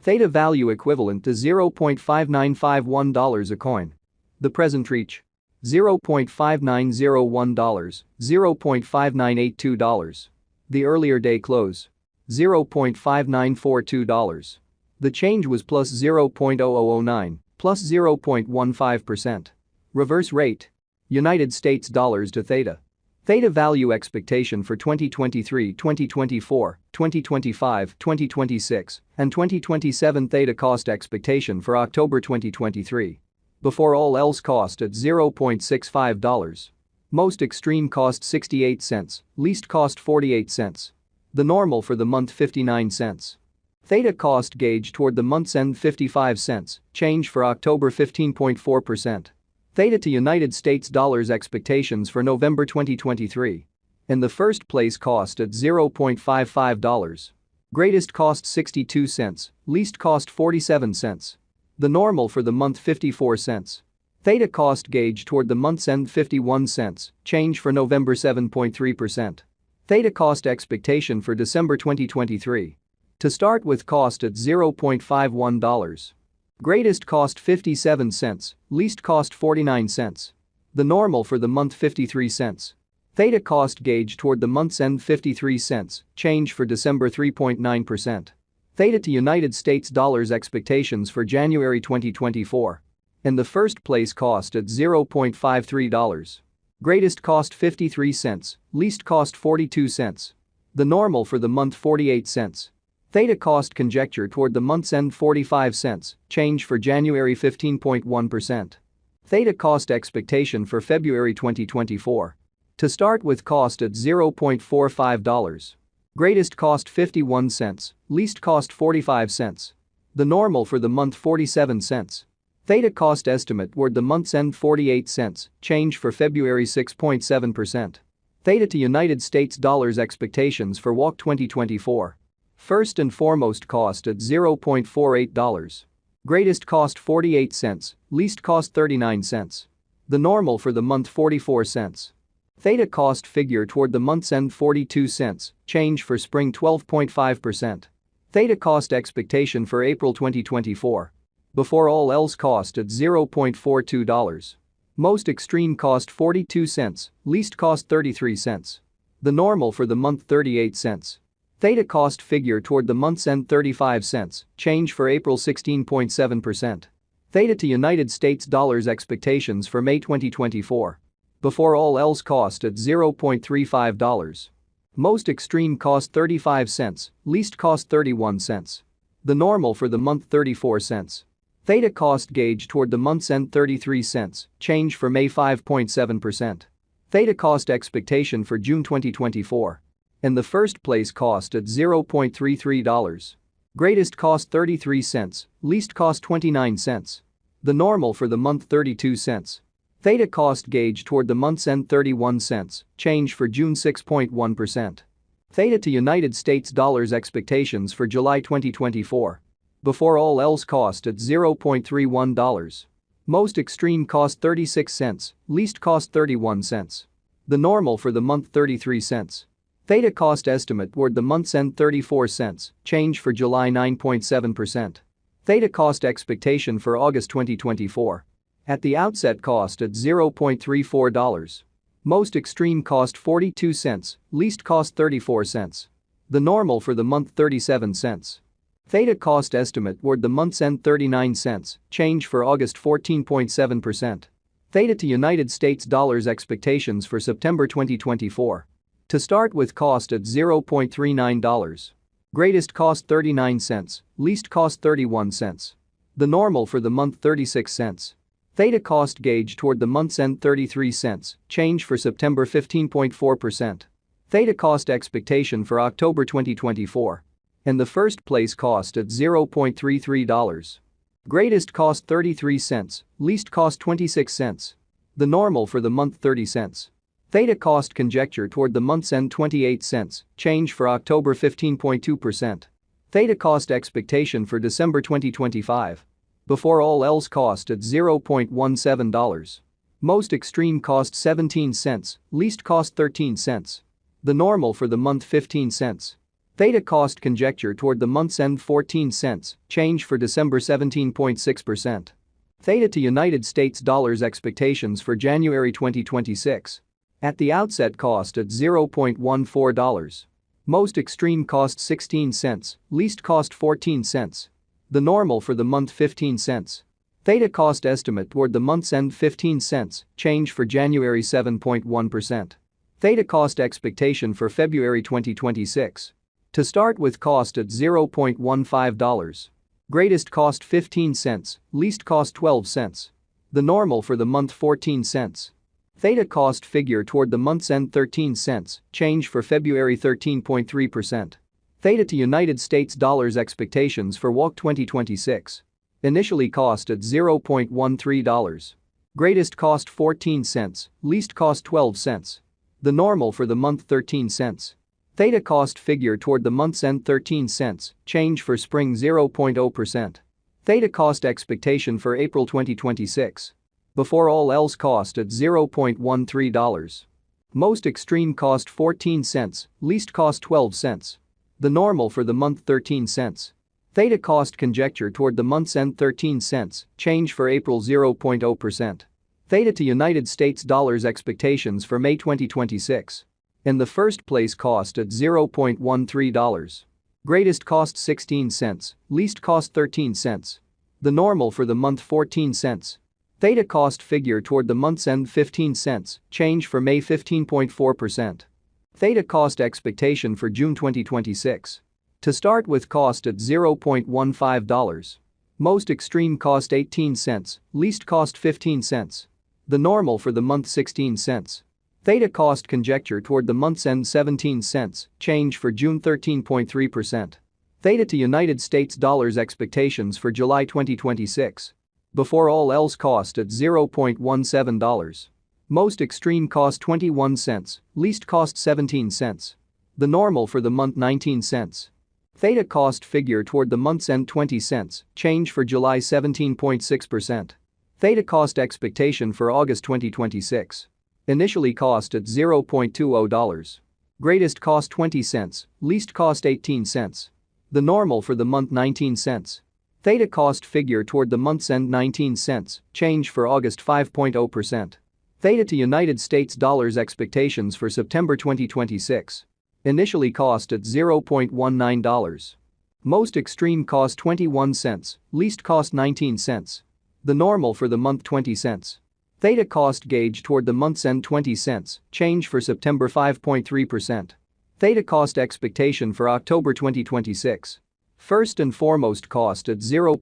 Theta value equivalent to $0.5951 a coin. The present reach: $0.5901, $0.5982. The earlier day close: $0.5942. The change was plus 0.0009, plus 0.15%. Reverse rate: United States dollars to Theta. Theta value expectation for 2023, 2024, 2025, 2026, and 2027. Theta cost expectation for October 2023. Before all else cost at $0.65. Most extreme cost 68 cents, least cost 48 cents. The normal for the month 59 cents. Theta cost gauge toward the month's end 55 cents, change for October 15.4%. Theta to United States dollars expectations for November 2023. In the first place cost at $0.55. Greatest cost 62 cents, least cost 47 cents. The normal for the month 54 cents. Theta cost gauge toward the month's end 51 cents, change for November 7.3%. Theta cost expectation for December 2023. To start with cost at $0.51. Greatest cost 57 cents, least cost 49 cents. The normal for the month 53 cents. Theta cost gauge toward the month's end 53 cents, change for December 3.9%. Theta to United States dollars expectations for January 2024. In the first place cost at $0.53. Greatest cost 53 cents, least cost 42 cents. The normal for the month 48 cents. Theta cost conjecture toward the month's end 45 cents, change for January 15.1%. Theta cost expectation for February 2024. To start with cost at $0.45. Greatest cost 51 cents, least cost 45 cents. The normal for the month 47 cents. Theta cost estimate toward the month's end 48 cents, change for February 6.7%. Theta to United States dollars expectations for WAC 2024. First and foremost cost at $0.48. Greatest cost 48 cents, least cost 39 cents. The normal for the month 44 cents. Theta cost figure toward the month's end 42 cents, change for spring 12.5%. Theta cost expectation for April 2024. Before all else cost at $0.42. Most extreme cost 42 cents, least cost 33 cents. The normal for the month 38 cents. Theta cost figure toward the month's end 35 cents, change for April 16.7%. Theta to United States dollars expectations for May 2024. Before all else cost at $0.35. Most extreme cost 35 cents, least cost 31 cents. The normal for the month 34 cents. Theta cost gauge toward the month's end 33 cents, change for May 5.7%. Theta cost expectation for June 2024. In the first place cost at $0.33. Greatest cost 33 cents, least cost 29 cents. The normal for the month 32 cents. Theta cost gauge toward the month's end 31 cents, change for June 6.1%. Theta to United States dollars expectations for July 2024. Before all else cost at $0.31. Most extreme cost 36 cents, least cost 31 cents. The normal for the month 33 cents. Theta cost estimate toward the month's end 34 cents, change for July 9.7%. Theta cost expectation for August 2024. At the outset cost at $0.34. Most extreme cost 42 cents, least cost 34 cents. The normal for the month 37 cents. Theta cost estimate toward the month's end 39 cents, change for August 14.7%. Theta to United States dollars expectations for September 2024. To start with cost at $0.39. Greatest cost 39 cents, least cost 31 cents. The normal for the month 36 cents. Theta cost gauge toward the month's end 33 cents, change for September 15.4%. Theta cost expectation for October 2024. In the first place cost at $0.33. Greatest cost 33 cents, least cost 26 cents. The normal for the month 30 cents. Theta cost conjecture toward the month's end 28 cents, change for October 15.2%. Theta cost expectation for December 2025. Before all else cost at $0.17. Most extreme cost 17 cents, least cost 13 cents. The normal for the month 15 cents. Theta cost conjecture toward the month's end 14 cents, change for December 17.6%. Theta to United States dollars expectations for January 2026. At the outset cost at $0.14. Most extreme cost 16 cents, least cost 14 cents. The normal for the month 15 cents. Theta cost estimate toward the month's end 15 cents, change for January 7.1%. Theta cost expectation for February 2026. To start with cost at $0.15. Greatest cost 15 cents, least cost 12 cents. The normal for the month 14 cents. Theta cost figure toward the month's end 13 cents, change for February 13.3%. Theta to United States dollars expectations for WOC 2026. Initially cost at $0.13. Greatest cost 14 cents, least cost 12 cents. The normal for the month 13 cents. Theta cost figure toward the month's end 13 cents, change for spring 0.0%. Theta cost expectation for April 2026. Before all else cost at $0.13. Most extreme cost 14 cents, least cost 12 cents. The normal for the month 13 cents. Theta cost conjecture toward the month's end 13 cents, change for April 0.0%. Theta to United States dollars expectations for May 2026. In the first place cost at $0.13. Greatest cost 16 cents, least cost 13 cents. The normal for the month 14 cents. Theta cost figure toward the month's end 15 cents, change for May 15.4%. Theta cost expectation for June 2026. To start with cost at $0.15. Most extreme cost 18 cents, least cost 15 cents. The normal for the month 16 cents. Theta cost conjecture toward the month's end 17 cents, change for June 13.3%. Theta to United States dollars expectations for July 2026. Before all else cost at $0.17. Most extreme cost 21 cents, least cost 17 cents. The normal for the month 19 cents. Theta cost figure toward the month's end 20 cents, change for July 17.6%. Theta cost expectation for August 2026. Initially cost at $0.20. Greatest cost 20 cents, least cost 18 cents. The normal for the month 19 cents. Theta cost figure toward the month's end 19 cents, change for August 5.0%. Theta to United States dollars expectations for September 2026. Initially cost at $0.19. Most extreme cost 21 cents, least cost 19 cents. The normal for the month 20 cents. Theta cost gauge toward the month's end 20 cents, change for September 5.3%. Theta cost expectation for October 2026. First and foremost cost at $0.